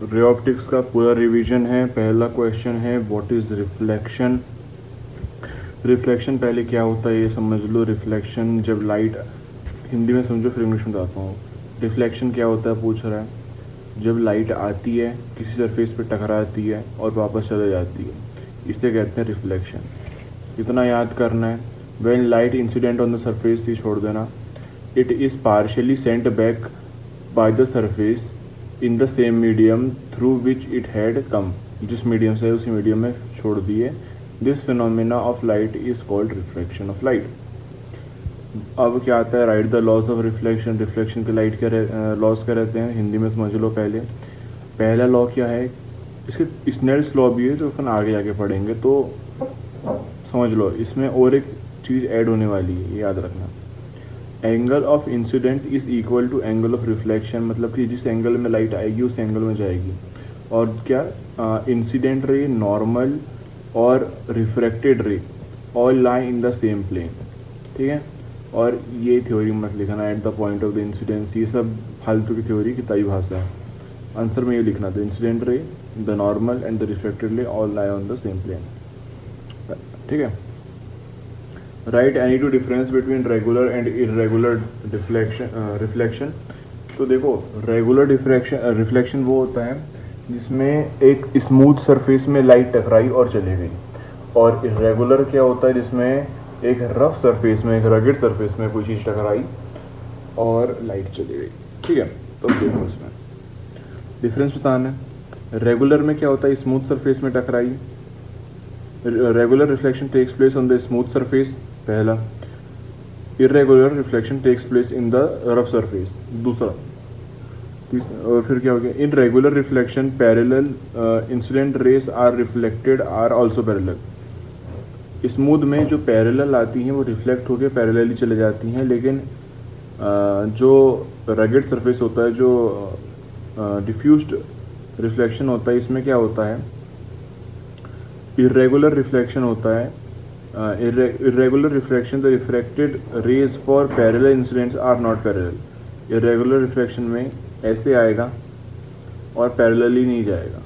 Ray optics का पूरा revision है। पहला क्वेश्चन है व्हाट इज़ रिफ्लेक्शन। रिफ्लेक्शन पहले क्या होता है ये समझ लो। रिफ्लेक्शन जब लाइट, हिंदी में समझो फिर इंग्लिश में बताता हूँ। रिफ्लेक्शन क्या होता है पूछ रहा है, जब लाइट आती है किसी सरफेस पे टकराती है और वापस चले जाती है, इसे कहते हैं रिफ्लेक्शन। इतना याद करना है, when light incident on the surface, ही छोड़ देना। It is partially sent back by the surface in the same medium through which it had come, जिस मीडियम से उसी मीडियम में छोड़ दिए। This phenomena of light is called reflection of light. अब क्या आता है, write the laws of reflection. Reflection के लाइट के लॉज क्या रहते हैं, हिंदी में समझ लो। पहला लॉ क्या है, इसके स्नेल्स लॉ भी है जो अपन आगे आगे पढ़ेंगे, तो समझ लो। इसमें और एक चीज़ ऐड होने वाली है, ये याद रखना। Angle of incident is equal to angle of reflection, मतलब कि जिस एंगल में लाइट आएगी उस एंगल में जाएगी। और क्या, इंसिडेंट रे, नॉर्मल और refracted ray all lie in the same plane, ठीक है। और ये थ्योरी मत लिखना, at the point of the incidence, ये सब फालतू की थ्योरी, किताबी भाषा है। आंसर में ये लिखना, the incident ray, the normal and the refracted ray all lie on the same plane, ठीक है। Write any two difference between regular and irregular reflection. तो देखो, रेगुलर रिफ्लेक्शन वो होता है जिसमें एक स्मूथ सरफेस में लाइट टकराई और चली गई, और इरेगुलर क्या होता है जिसमें एक रफ सरफेस में, एक रगड़ सरफेस में कोई चीज़ टकराई और लाइट चली गई, ठीक है। तो देखो इसमें डिफरेंस बताना है। रेगुलर में क्या होता है, स्मूथ सरफेस में टकराई, regular reflection takes place on the smooth surface, पहला। Irregular reflection takes place in the rough surface, दूसरा। और फिर क्या हो गया, in regular reflection parallel incident rays are reflected are also parallel. Smooth में जो पैरेलल आती हैं वो रिफ्लेक्ट होकर पैरेलली चले जाती हैं, लेकिन जो रगेड सरफेस होता है, जो डिफ्यूज्ड रिफ्लेक्शन होता है, इसमें क्या होता है, इरेगुलर रिफ्लेक्शन होता है। Irregular reflection, the refracted rays for parallel incidents are not parallel. Irregular reflection में ऐसे आएगा और पैरेलली नहीं जाएगा,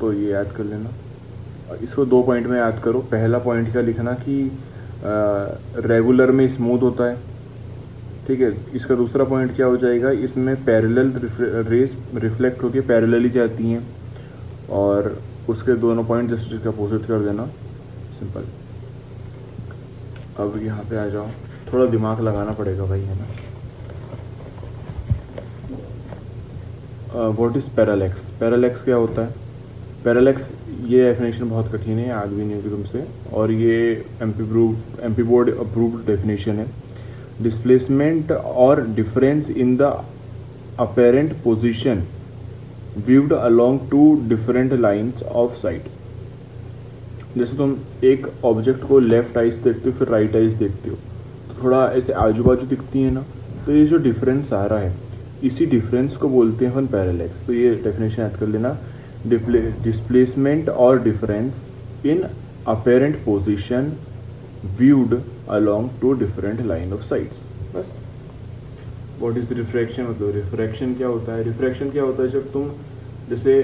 तो ये याद कर लेना। इसको 2 पॉइंट में याद करो। पहला पॉइंट क्या लिखना कि रेगुलर में स्मूथ होता है, ठीक है। इसका दूसरा पॉइंट क्या हो जाएगा, इसमें पैरेलल रेस रिफ्लेक्ट होकर पैरेलली जाती हैं, और उसके दोनों पॉइंट जस्ट इसका अपोजिट कर देना, सिंपल। अब यहाँ पे आ जाओ, थोड़ा दिमाग लगाना पड़ेगा भाई, है ना। What is parallax. पैरेलैक्स क्या होता है, पैरेलैक्स, ये डेफिनेशन बहुत कठिन है, याद भी नहीं होगी तुमसे, और ये एमपी बोर्ड अप्रूव्ड डेफिनेशन है। डिस्प्लेसमेंट और difference in the apparent position viewed along two different lines of sight। जैसे तुम एक ऑब्जेक्ट को लेफ्ट आइज देखते हो, फिर राइट आइज देखते हो, तो थोड़ा ऐसे आजू बाजू दिखती है ना, तो ये जो डिफरेंस आ रहा है, इसी डिफरेंस को बोलते हैं अपन पैरेलैक्स। तो ये डेफिनेशन याद कर लेना, डिस्प्लेसमेंट और difference in apparent position viewed along two different line of sights, बस। व्हाट इज रिफ्रैक्शन, मतलब रिफ्रैक्शन क्या होता है। रिफ्रैक्शन क्या होता है, जब तुम जैसे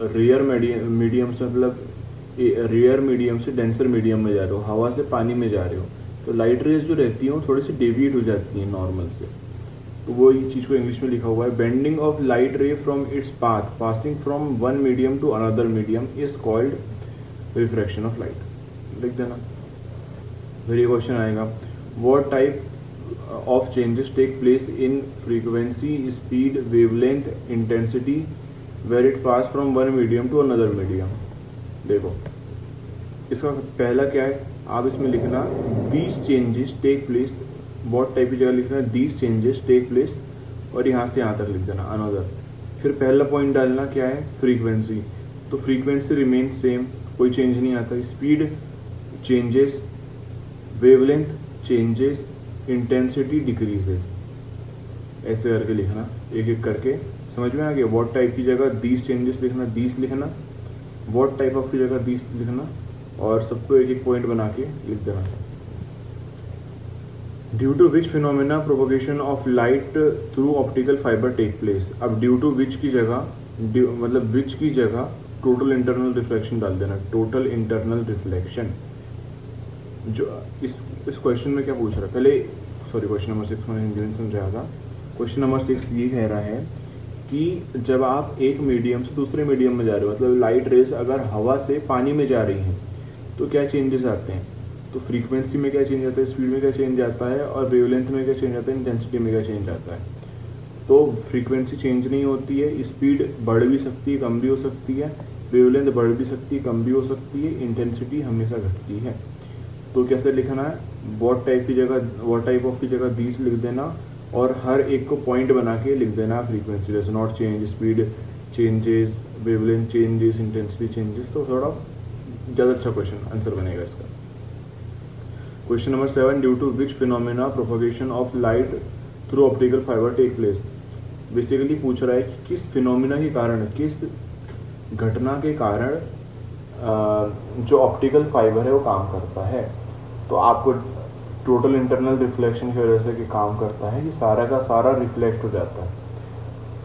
रियर मीडियम से, मतलब रियर मीडियम से डेंसर मीडियम में जा रहे हो, हवा से पानी में जा रहे हो, तो लाइट रेज जो रहती हैं वो थोड़ी सी डेविएट हो जाती हैं नॉर्मल से। तो वो ये चीज़ को इंग्लिश में लिखा हुआ है, bending of light ray from its path passing from one medium to another medium is called refraction of light. लिख देना, फिर ये क्वेश्चन आएगा, what type of changes take place in frequency, speed, wavelength, intensity where it pass from one medium to another medium। देखो इसका पहला क्या है, आप इसमें लिखना these changes take place, what type की जगह लिखना these changes take place, और यहाँ से यहाँ तक लिख देना another। फिर पहला पॉइंट डालना क्या है, फ्रीक्वेंसी, तो फ्रीक्वेंसी रिमेन सेम, कोई चेंज नहीं आता। Speed changes, wavelength changes, intensity decreases, ऐसे करके लिखना एक एक करके। समझ में आ गया। व्हाट टाइप की जगह दीज चेंजेस लिखना, दीज लिखना, व्हाट टाइप ऑफ की जगह दीज लिखना, और सबको एक एक पॉइंट बना के लिख देना। Due to which phenomena propagation of light through optical fibre take place. अब ड्यू टू विच की जगह मतलब विच की जगह टोटल इंटरनल रिफ्लेक्शन डाल देना, टोटल इंटरनल रिफ्लेक्शन। जो इस क्वेश्चन में क्या पूछ रहा है, पहले सॉरी क्वेश्चन नंबर 6 में हिंदी में समझाया था। क्वेश्चन नंबर 6 ये कह रहा है कि जब आप एक मीडियम से दूसरे मीडियम में जा रहे हो, मतलब लाइट रेज अगर हवा से पानी में जा रही हैं तो क्या चेंजेस आते हैं। तो फ्रीक्वेंसी में क्या चेंज आता है, स्पीड में क्या चेंज आता है, और वेवलेंथ में क्या चेंज आता है, इंटेंसिटी में क्या चेंज आता है। तो फ्रीक्वेंसी चेंज नहीं होती है, स्पीड बढ़ भी सकती है, कम भी हो सकती है, वेवलेंथ बढ़ भी सकती है, कम भी हो सकती है, इंटेंसिटी हमेशा घटती है। तो कैसे लिखना है, वॉट टाइप ऑफ की जगह दीज लिख देना, और हर एक को पॉइंट बना के लिख देना फ्रीक्वेंसी, जैसे not change, speed changes, wavelength changes, intensity changes. तो थोड़ा ज़्यादा अच्छा क्वेश्चन आंसर बनेगा इसका। Question number 7, due to which phenomena propagation of light through optical fibre take place. Basically पूछ रहा है कि किस फिनोमेना के कारण, किस घटना के कारण जो ऑप्टिकल फाइबर है वो काम करता है। तो आपको टोटल इंटरनल रिफ्लेक्शन की वजह से कि काम करता है कि सारा का सारा रिफ्लेक्ट हो जाता है।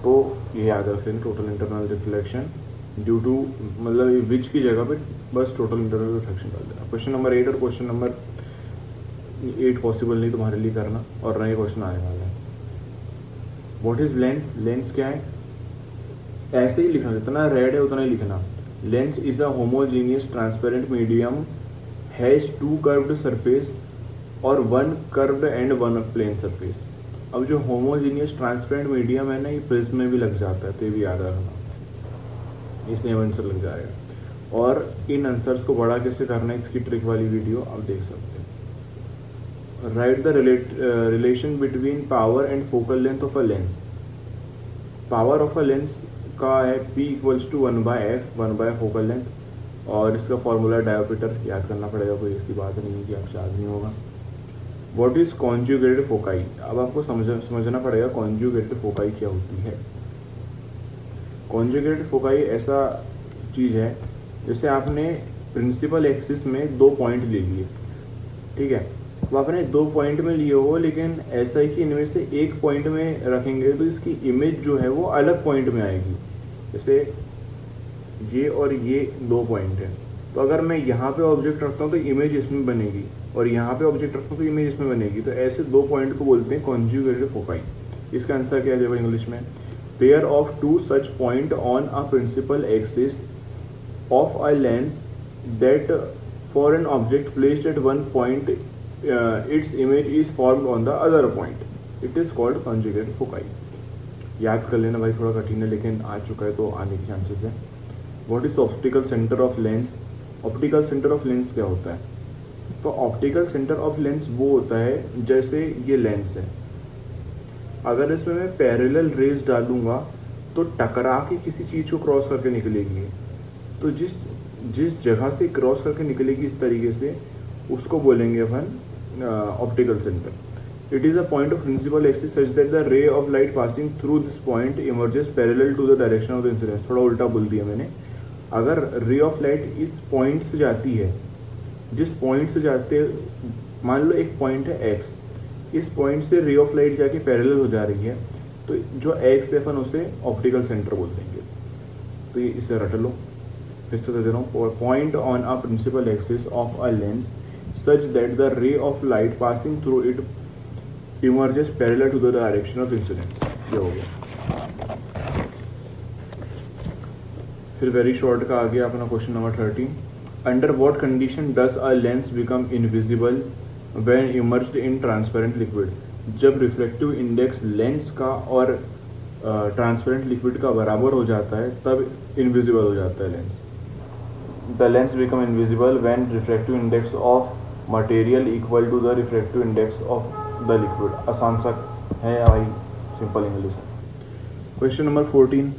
तो ये याद रखें, total internal reflection due to, मतलब विच की जगह पे बस टोटल इंटरनल रिफ्लेक्शन डाल देना। क्वेश्चन नंबर 8 और क्वेश्चन नंबर 8 पॉसिबल नहीं तुम्हारे लिए करना, और नए क्वेश्चन आने वाले हैं। व्हाट इज लेंस, लेंस क्या है, ऐसे ही लिखना, जितना रेड है उतना ही लिखना। Lens is a homogeneous transparent medium, has 2 curved surface और 1 कर्व्ड एंड 1 प्लेन सरफेस। अब जो होमोजीनियस ट्रांसपेरेंट मीडियम है ना, ये प्रिज्म में भी लग जाता है, तो ये भी याद रखना, इसमें आंसर लग जाएगा। और इन आंसर्स को बड़ा कैसे करना है, इसकी ट्रिक वाली वीडियो आप देख सकते हैं। Right the relation between power and focal length of a lens. Power of a lens का है P = 1/f, 1/4 फोकल लेंथ, और इसका फॉर्मूला डायोपीटर याद करना पड़ेगा, कोई इसकी बात नहीं है कि आपसे याद नहीं होगा। व्हाट इज कॉन्जुगेटेड फोकाई, अब आपको समझना पड़ेगा कॉन्जुगेटेड फोकाई क्या होती है। कॉन्जुगेटेड फोकाई ऐसा चीज़ है जैसे आपने प्रिंसिपल एक्सिस में 2 पॉइंट ले लिए, ठीक है, तो आपने 2 पॉइंट में लिए हो, लेकिन ऐसा है कि इनमें से एक पॉइंट में रखेंगे तो इसकी इमेज जो है वो अलग पॉइंट में आएगी। जैसे ये और ये 2 पॉइंट हैं, तो अगर मैं यहाँ पे ऑब्जेक्ट रखता हूँ तो इमेज इसमें बनेगी, और यहाँ पे ऑब्जेक्ट रखता हूँ तो इमेज इसमें बनेगी। तो ऐसे 2 पॉइंट को बोलते हैं कॉन्जुगेटेड फोकाई। इसका आंसर क्या है इंग्लिश में, pair of 2 such point on a principal axis of a lens that for an object placed at one point its image is formed on the other point, it is called conjugated foci। याद कर लेना भाई, थोड़ा कठिन है लेकिन आ चुका है तो आने के चांसेस है। What is optical centre of lens, optical centre of lens क्या होता है। तो ऑप्टिकल सेंटर ऑफ लेंस वो होता है, जैसे ये लेंस है, अगर इसमें मैं पैरेलल रेज डालूंगा तो टकरा के किसी चीज़ को क्रॉस करके निकलेगी। तो जिस जगह से क्रॉस करके निकलेगी इस तरीके से, उसको बोलेंगे अपन optical centre. It is a point of principal axis such that the ray of light passing through this point emerges parallel to the direction of the incidence. थोड़ा उल्टा बोल दिया मैंने, अगर रे ऑफ लाइट इस पॉइंट से जाती है, जिस पॉइंट से जाते, मान लो एक पॉइंट है x, इस पॉइंट से रे ऑफ लाइट जाके पैरेलल हो जा रही है, तो जो x है अपन उसे ऑप्टिकल सेंटर बोल देंगे। तो ये इसे रट लो, फिर से दे रहा हूँ, point on a principal axis of a lens such that the ray of light passing through it emerges parallel to the direction of incidence। ये हो गया। फिर वेरी शॉर्ट का आ गया अपना question number 13, under what condition does a lens become invisible when emerged in transparent liquid. जब reflective index lens का और ट्रांसपेरेंट लिक्विड का बराबर हो जाता है तब इनविजिबल हो जाता है lens. The lens become invisible when reflective index of material equal to the reflective index of the liquid. आसान सा है भाई, सिंपल इंग्लिश है। Question number 14,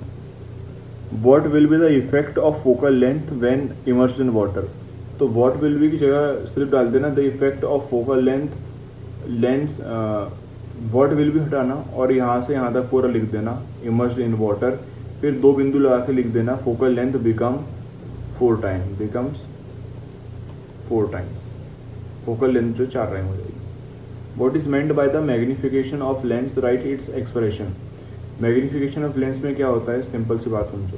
what will be the effect of focal length when immersed in water. तो what will be की जगह सिर्फ डाल देना the effect of focal length, lens what will be हटाना और यहाँ से यहाँ तक पूरा लिख देना इमर्स्ड इन वाटर, फिर 2 बिंदु लगा के लिख देना focal length becomes 4 times, focal length जो 4 टाइम हो जाएगी। What is meant by the magnification of lens, right its expression. Magnification of lens में क्या होता है, सिंपल सी बात समझो।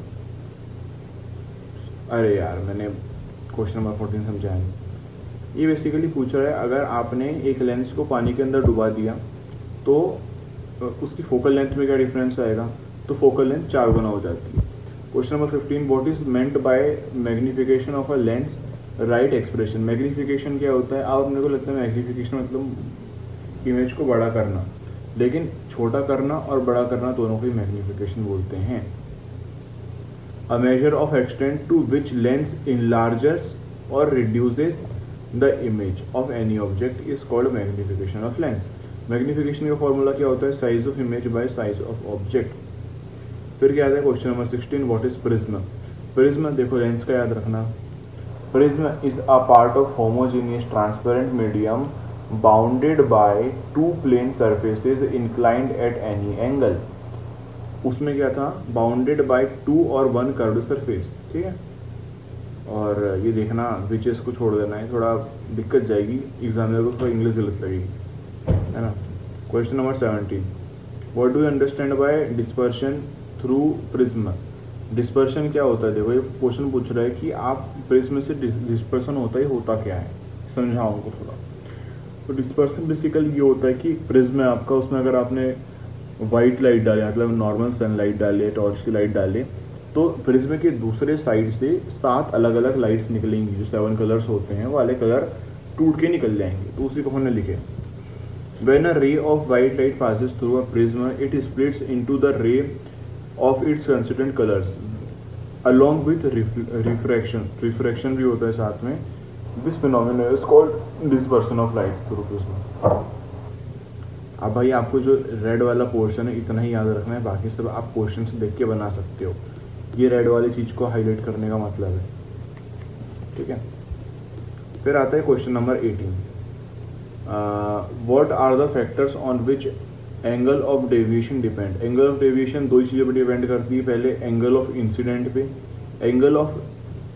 अरे यार मैंने क्वेश्चन नंबर 14 समझाया नहीं। ये बेसिकली पूछ रहा है अगर आपने एक लेंस को पानी के अंदर डुबा दिया तो उसकी फोकल लेंथ में क्या डिफरेंस आएगा, तो फोकल लेंथ 4 गुना हो जाती है। Question number 15, what is meant by magnification of a lens, right expression. Magnification क्या होता है, आप अपने को लगता है मैग्नीफिकेशन मतलब इमेज को बड़ा करना, लेकिन छोटा करना और बड़ा करना दोनों को ही मैग्नीफिकेशन बोलते हैं। A measure of extent to which lens enlarges or reduces the image of any object is called magnification of lens. Magnification का फॉर्मूला क्या होता है, size of image by size of object. फिर क्या आता है question number 16, what is prism. Prism देखो lens का याद रखना। Prism is a part of homogeneous transparent medium bounded by two plane surfaces inclined at any angle. उसमें क्या था, बाउंडेड बाय 2 और 1 कर्व्ड सरफेस, ठीक है। और ये देखना विचेस को छोड़ देना है, थोड़ा दिक्कत जाएगी एग्जामिनर को, थोड़ा इंग्लिश गलत लगेगी, है ना। Question number 17, what do you understand by dispersion through prism. Dispersion क्या होता है, देखो ये क्वेश्चन पूछ रहा है कि आप प्रिज्म से डिस्पर्शन होता क्या है, समझाओ उनको थोड़ा। तो डिस्पर्शन बेसिकली ये होता है कि प्रिज्म है आपका, उसमें अगर आपने वाइट लाइट डाले, मतलब नॉर्मल सनलाइट डाले, टॉर्च की लाइट डाले, तो प्रिज्म के दूसरे साइड से 7 अलग अलग लाइट्स निकलेंगी, जो 7 कलर्स होते हैं, वाले कलर टूट के निकल जाएंगे। तो उसी को हमने लिखे, when a ray of white light passes through a prism it splits into the ray of its constituent colours along with refraction. Refraction भी होता है साथ में। This phenomenon is called dispersion of light through prism. अब भाई आपको जो red वाला पोर्शन है इतना ही याद रखना है, बाकी सब आप क्वेश्चन से देख के बना सकते हो। ये रेड वाली चीज़ को हाईलाइट करने का मतलब है, ठीक है। फिर आता है question number 18, what are the factors on which angle of deviation depend. Angle of deviation 2 चीज़ों पर डिपेंड करती है, पहले एंगल ऑफ इंसिडेंट पे, एंगल ऑफ,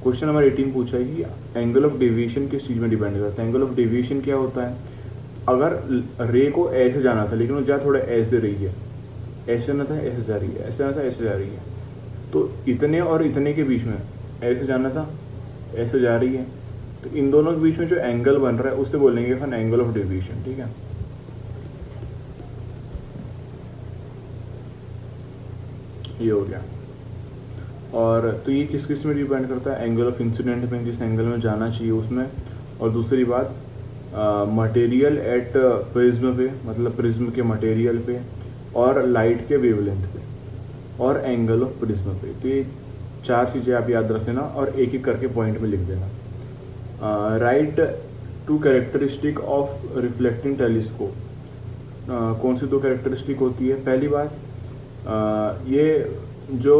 क्वेश्चन नंबर 18 पूछा है कि एंगल ऑफ डेविएशन किस चीज़ में डिपेंड करता है। एंगल ऑफ डेविएशन क्या होता है, अगर रे को ऐसे जाना था लेकिन वो जा थोड़ा ऐसे रही है, ऐसे जाना था ऐसे जा रही है, ऐसे जाना था ऐसे जा रही है, तो इतने और इतने के बीच में ऐसे जाना था ऐसे जा रही है, तो इन दोनों के बीच में जो एंगल बन रहा है उससे बोलेंगे अपन एंगल ऑफ डेविएशन, ठीक है। ये हो गया। और तो ये किस किस में डिपेंड करता है, एंगल ऑफ इंसिडेंट में, जिस एंगल में जाना चाहिए उसमें, और दूसरी बात मटेरियल एट प्रिज्म पे, मतलब प्रिज्म के मटेरियल पे, और लाइट के वेवलेंथ पे, और एंगल ऑफ प्रिज्म पे। तो ये 4 चीज़ें आप याद रख लेना और एक एक करके पॉइंट में लिख देना। Right 2 characteristic of reflecting telescope. कौन सी 2 कैरेक्टरिस्टिक होती है, पहली बात ये जो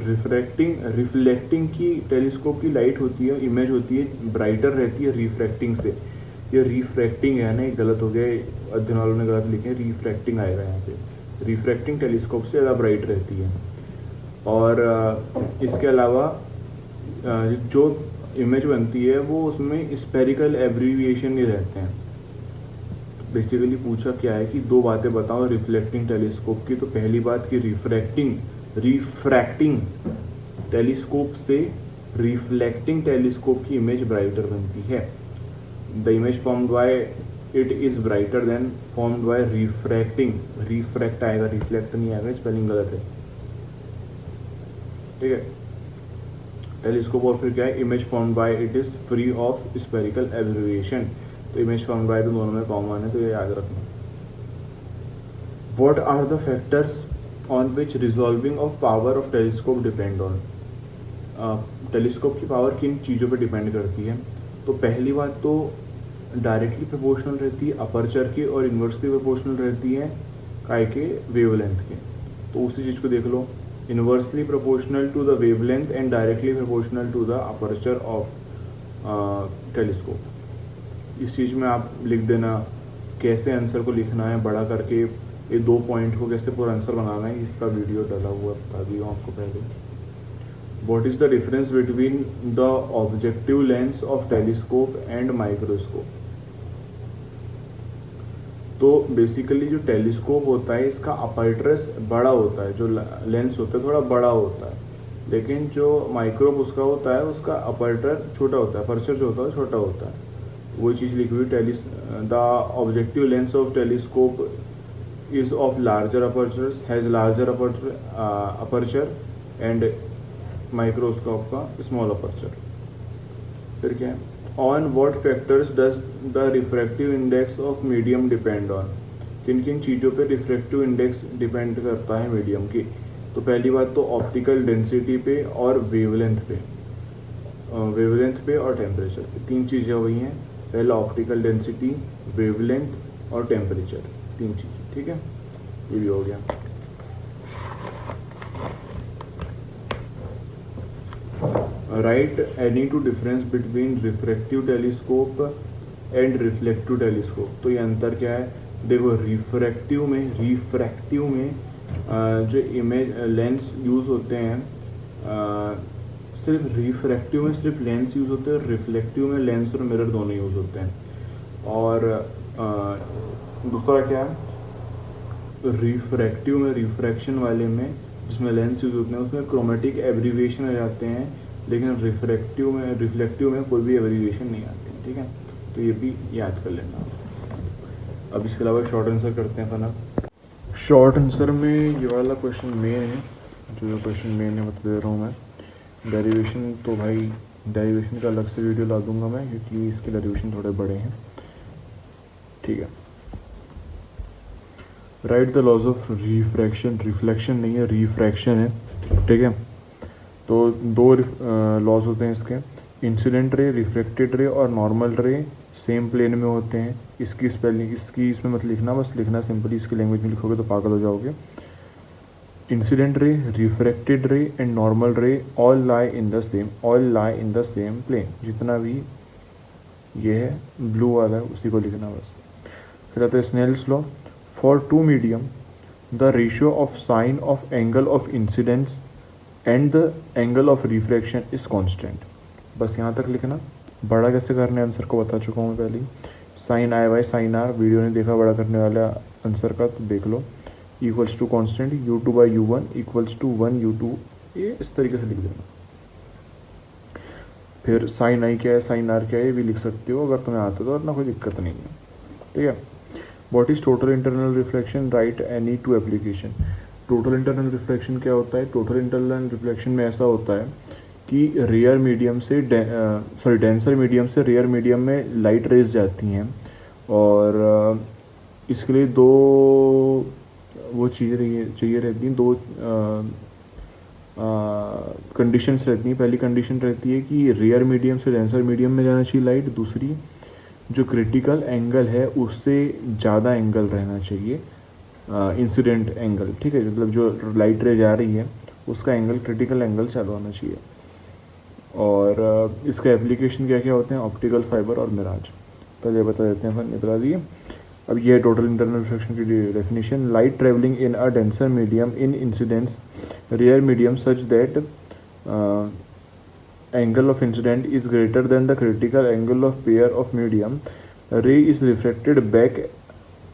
रिफ्लेक्टिंग की टेलीस्कोप की लाइट होती है, इमेज होती है, ब्राइटर रहती है रिफ्रैक्टिंग से। ये रिफ्रैक्टिंग है ना, ये गलत हो गया, अध्ययन वालों ने गलत लिखे, रिफ्रैक्टिंग आएगा यहाँ पे। रिफ्रैक्टिंग टेलीस्कोप से ज़्यादा ब्राइट रहती है। और इसके अलावा जो इमेज बनती है वो उसमें स्पेरिकल एब्रीविएशन नहीं रहते हैं। बेसिकली पूछा क्या है कि 2 बातें बताओ रिफ्लेक्टिंग टेलीस्कोप की। तो पहली बात कि रिफ्रैक्टिंग टेलीस्कोप से रिफ्लेक्टिंग टेलीस्कोप की इमेज ब्राइटर बनती है। The image formed by it is brighter then formed by refracting. Refract आएगा, रिफ्लेक्ट नहीं आएगा, स्पेलिंग गलत है, ठीक है। टेलीस्कोप और फिर क्या है, image formed by it is free of spherical abbreviation. तो इमेज फॉर्म्ड बाय तो दोनों में कॉमन है, तो ये याद रखना। What are the factors on which resolving of power of telescope depend on. Telescope की पावर किन चीज़ों पर डिपेंड करती है। तो पहली बात तो डायरेक्टली प्रोपोर्शनल रहती है अपर्चर की, और इन्वर्सली प्रोपोर्शनल रहती है काय के, वेवलेंथ के। तो उसी चीज़ को देख लो, inversely proportional to the wavelength and directly proportional to the aperture of telescope. इस चीज़ में आप लिख देना कैसे आंसर को लिखना है बड़ा करके, ये 2 पॉइंट को कैसे पूरा आंसर बनाना है, इसका वीडियो डाला हुआ बता दिया आपको पहले। What is the difference between the objective lens of telescope and microscope? तो बेसिकली जो टेलीस्कोप होता है इसका अपर्चर बड़ा होता है, जो लेंस होता है थोड़ा बड़ा होता है, लेकिन जो माइक्रोब उसका होता है उसका अपर्चर छोटा होता है, अपर्चर जो होता है छोटा होता है। वही चीज़ लिखी हुई the objective lens of telescope is of larger aperture, has larger aperture and microscope का स्मॉल अपर्चर। फिर क्या है, on what factors does the refractive index of medium depend on, किन किन चीज़ों पे रिफ्रैक्टिव इंडेक्स डिपेंड करता है मीडियम की। तो पहली बात तो ऑप्टिकल डेंसिटी पे और वेवलेंथ पे और टेम्परेचर पे, तीन चीज़ें हुई हैं। पहला ऑप्टिकल डेंसिटी, वेवलेंथ और टेम्परेचर, तीन चीज़ें, ठीक है, ये भी हो गया। Right any two difference between refractive telescope and reflective telescope. तो ये अंतर क्या है, देखो रिफ्रैक्टिव में जो इमेज लेंस यूज़ होते हैं, सिर्फ रिफ्रैक्टिव में सिर्फ लेंस यूज़ होते हैं, रिफ्लेक्टिव में लेंस और मिरर दोनों यूज़ होते हैं। और दूसरा क्या है, रिफ्रैक्टिव में रिफ्रैक्शन वाले में जिसमें लेंस यूज़ होते हैं उसमें क्रोमेटिक एब्रीविएशन आ जाते हैं, लेकिन रिफ्लेक्टिव में कोई भी एब्रीविएशन नहीं आते हैं, ठीक है। तो ये भी याद कर लेना। अब इसके अलावा शॉर्ट आंसर करते हैं फना। शॉर्ट आंसर में ये वाला क्वेश्चन मेन है, जो क्वेश्चन मेन है बता दे रहा हूँ मैं। डेरिवेशन तो भाई डेरिवेशन का अलग से वीडियो ला दूंगा मैं, क्योंकि इसके डेरिवेशन थोड़े बड़े हैं, ठीक है। Write the laws of reflection नहीं है, रिफ्रैक्शन है, ठीक है। तो दो लॉज होते हैं इसके, इंसिडेंट रे, रिफ्लेक्टेड रे और नॉर्मल रे सेम प्लेन में होते हैं। इसकी स्पेलिंग इसकी इसमें मत लिखना, बस लिखना सिंपली इसकी लैंग्वेज में लिखोगे तो पागल हो जाओगे। Incident ray, refracted ray and normal ray all lie in the same plane. जितना भी ये है ब्लू वाला है उसी को लिखना बस। फिर आता है Snell's law, for two medium the ratio of sine of angle of incidence and the angle of refraction is constant. बस यहाँ तक लिखना। बड़ा कैसे करने आंसर को बता चुका हूँ पहले ही, sine i by sine r, video ने देखा बड़ा करने वाला आंसर का तो देख लो, equals to constant u2 by u1 equals to 1 u2, ये इस तरीके से लिख देना। फिर साइन आई क्या है, साइन आर क्या है, ये भी लिख सकते हो अगर तुम्हें आता तो, वरना कोई दिक्कत नहीं है, ठीक है। What is total internal reflection, right any two application. Total internal reflection क्या होता है, टोटल इंटरनल रिफ्लेक्शन में ऐसा होता है कि रेयर मीडियम से डेंसर मीडियम से रेयर मीडियम में लाइट रेज जाती हैं, और इसके लिए दो वो चीज़ें चाहिए रहती हैं, दो कंडीशंस रहती हैं। पहली कंडीशन रहती है कि रेयर मीडियम से डेंसर मीडियम में जाना चाहिए लाइट, दूसरी जो क्रिटिकल एंगल है उससे ज़्यादा एंगल रहना चाहिए, इंसिडेंट एंगल, ठीक है। मतलब जो लाइट रे जा रही है उसका एंगल क्रिटिकल एंगल ज़्यादा होना चाहिए। और इसका एप्लीकेशन क्या क्या होते हैं, ऑप्टिकल फाइबर और मिराज, पहले बता देते हैं, अपन बता दिए। अब ये है टोटल इंटरनल रिफ्लेक्शन की definition, light travelling in a denser medium in incidence rare medium such that angle of incident is greater than the critical angle of pair of medium, ray is reflected back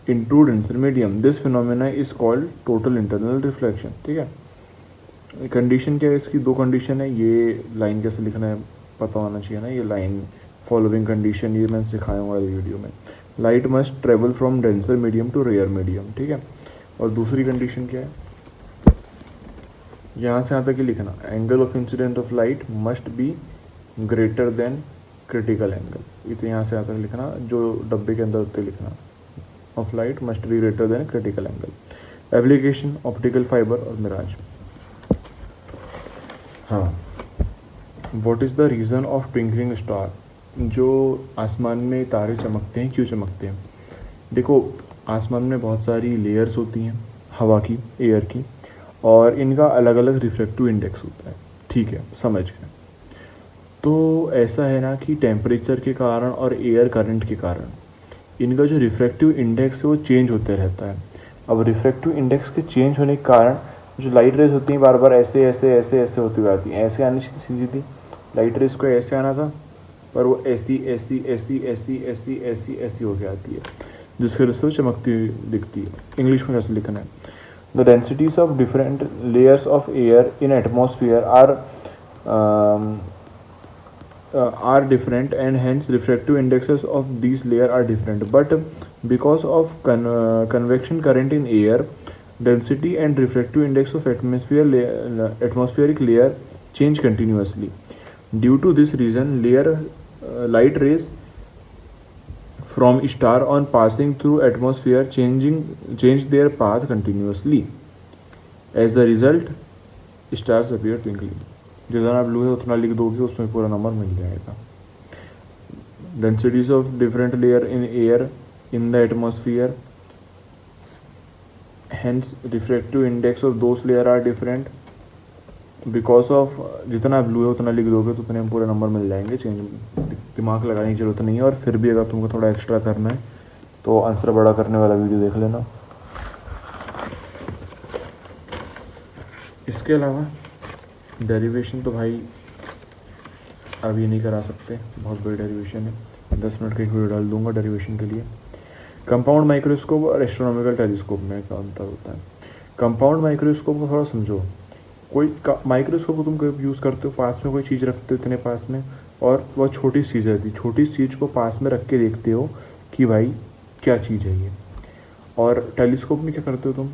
into denser medium. This phenomena is called total internal reflection, ठीक है। Condition क्या है इसकी, दो condition है, ये line कैसे लिखना है पता होना चाहिए ना, ये लाइन फॉलोइंग कंडीशन ये मैंने सिखाया हुआ है वीडियो में। Light must travel from denser medium to rare medium, ठीक है। और दूसरी कंडीशन क्या है, यहाँ से यहाँ तक ही लिखना, angle of incident of light must be greater than critical angle, ये तो यहाँ से यहाँ तक लिखना, जो डब्बे के अंदर होते लिखना, of light must be greater than critical angle. Application optical fibre और मिराज। हाँ, what is the reason of twinkling star, जो आसमान में तारे चमकते हैं क्यों चमकते हैं। देखो आसमान में बहुत सारी लेयर्स होती हैं हवा की, एयर की, और इनका अलग अलग रिफ्रैक्टिव इंडेक्स होता है, ठीक है, समझ गए। तो ऐसा है ना कि टेम्परेचर के कारण और एयर करंट के कारण इनका जो रिफ्रैक्टिव इंडेक्स है वो चेंज होते रहता है। अब रिफ्रैक्टिव इंडेक्स के चेंज होने के कारण जो लाइट रेज होती हैं बार बार ऐसे ऐसे ऐसे ऐसे होती हुई आती हैं, ऐसे आनी सीधी थी लाइट रेज को, ऐसे आना था, पर वो ऐसी ऐसी ऐसी ऐसी ऐसी ऐसी ऐसी होके आती है। जिसकी वजह से वो चमकती हुई दिखती है। इंग्लिश में कैसे लिखना है, the densities of different layers of air in atmosphere are different and hence refractive indexes of these layer are different, but because of convection current in air, density and refractive index of atmospheric layer change continuously. Due to this reason, light rays from star on passing through atmosphere change their path continuously. As a result, stars appear twinkling. जितना blue है उतना लिख दोगे उसमें पूरा number मिल जाएगा। Densities of different layer in air in the atmosphere, hence refractive index of those layer are different because of, जितना ब्लू है उतना लिख दोगे तो उतने में पूरे नंबर मिल जाएंगे। चेंज दिमाग लगाने की जरूरत नहीं है। और फिर भी अगर तुमको थोड़ा एक्स्ट्रा करना है तो आंसर बड़ा करने वाला वीडियो देख लेना। इसके अलावा डेरिवेशन तो भाई अभी नहीं करा सकते, बहुत बड़ी डेरिवेशन है। 10 मिनट का एक वीडियो डाल दूंगा डेरिवेशन के लिए। कंपाउंड माइक्रोस्कोप और एस्ट्रोनॉमिकल टेलीस्कोप में क्या अंतर होता है। कंपाउंड माइक्रोस्कोप को थोड़ा समझो। कोई माइक्रोस्कोप को तुम कभी यूज़ करते हो, पास में कोई चीज़ रखते हो इतने पास में, और वह छोटी चीज़ रहती है, छोटी चीज़ को पास में रख के देखते हो कि भाई क्या चीज़ है ये। और टेलीस्कोप में क्या करते हो तुम,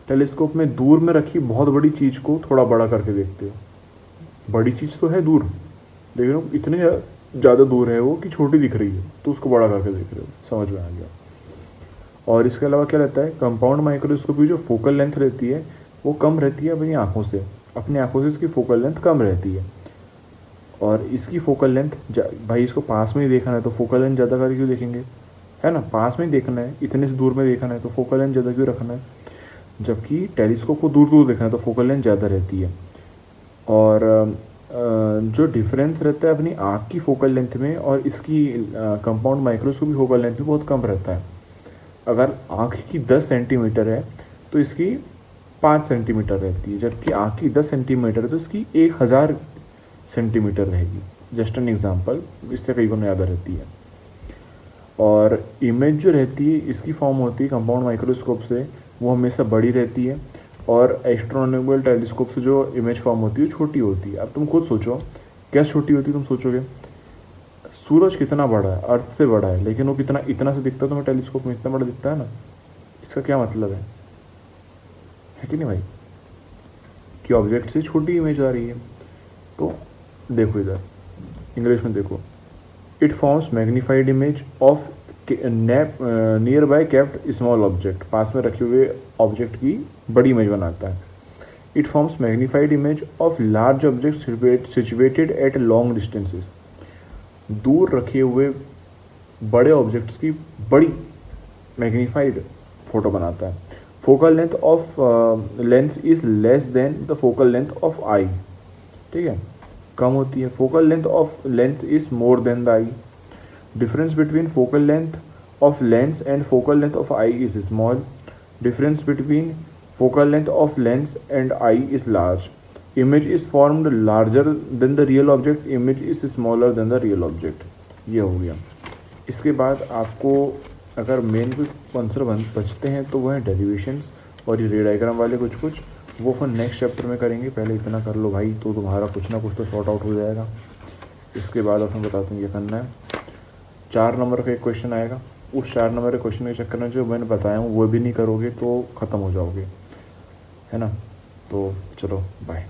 टेलीस्कोप में दूर में रखी बहुत बड़ी चीज़ को थोड़ा बड़ा करके देखते हो। बड़ी चीज़ तो है दूर, देख रहे हो इतने ज़्यादा दूर है वो कि छोटी दिख रही है, तो उसको बड़ा करके देख रहे हो। समझ में आ गया। और इसके अलावा क्या रहता है, कंपाउंड माइक्रोस्कोप की जो फोकल लेंथ रहती है वो कम रहती है अपनी आँखों से, अपनी आँखों से इसकी फोकल लेंथ कम रहती है। और इसकी फोकल लेंथ, भाई इसको पास में ही देखना है तो फोकल लेंथ ज़्यादा करके क्यों देखेंगे, है ना। पास में ही देखना है, इतने से दूर में देखना है तो फोकल लेंथ ज़्यादा क्यों रखना है। जबकि टेलीस्कोप को दूर दूर देखना है तो फोकल लेंथ ज़्यादा रहती है। और जो डिफरेंस रहता है अपनी आँख की फोकल लेंथ में और इसकी कंपाउंड माइक्रोस्कोप की फोकल लेंथ में बहुत कम रहता है। अगर आँख की 10 सेंटीमीटर है तो इसकी 5 सेंटीमीटर रहती है, जबकि आँख की 10 सेंटीमीटर है तो इसकी 1000 सेंटीमीटर रहेगी। जस्ट एन एग्जांपल, इससे कई गुना ज़्यादा रहती है। और इमेज जो रहती है इसकी फॉर्म होती है कंपाउंड माइक्रोस्कोप से, वो हमेशा बड़ी रहती है। और एस्ट्रोनॉमिकल टेलीस्कोप से जो इमेज फॉर्म होती है छोटी होती है। अब तुम खुद सोचो क्या छोटी होती है, तुम सोचोगे सूरज कितना बड़ा है, अर्थ से बड़ा है, लेकिन वो कितना इतना से दिखता है तुम्हें टेलीस्कोप में, इतना बड़ा दिखता है ना। इसका क्या मतलब है कि नहीं भाई, कि ऑब्जेक्ट से छोटी इमेज आ रही है। तो देखो इधर इंग्लिश में देखो, it forms magnified image of nearby kept small object, पास में रखे हुए ऑब्जेक्ट की बड़ी इमेज बनाता है। It forms magnified image of large object situated at long distances, दूर रखे हुए बड़े ऑब्जेक्ट्स की बड़ी मैग्नीफाइड फोटो बनाता है। Focal length of lens is less than the focal length of eye, ठीक है, कम होती है। Focal length of lens is more than the eye. Difference between focal length of lens and focal length of eye is small. Difference between focal length of lens and eye is large. Image is formed larger than the real object. Image is smaller than the real object. ये हो गया। इसके बाद आपको अगर main कुछ answer बचते हैं तो वह है डेरिवेशंस और ये रे डायग्राम वाले कुछ वो फिर नेक्स्ट चैप्टर में करेंगे। पहले इतना कर लो भाई, तो तुम्हारा कुछ ना कुछ तो शॉर्ट आउट हो जाएगा। इसके बाद अपन बताते हैं क्या करना है। 4 नंबर का एक क्वेश्चन आएगा, उस 4 नंबर के क्वेश्चन के चक्कर में जो मैंने बताया हूँ वो भी नहीं करोगे तो ख़त्म हो जाओगे, है ना। तो चलो बाय।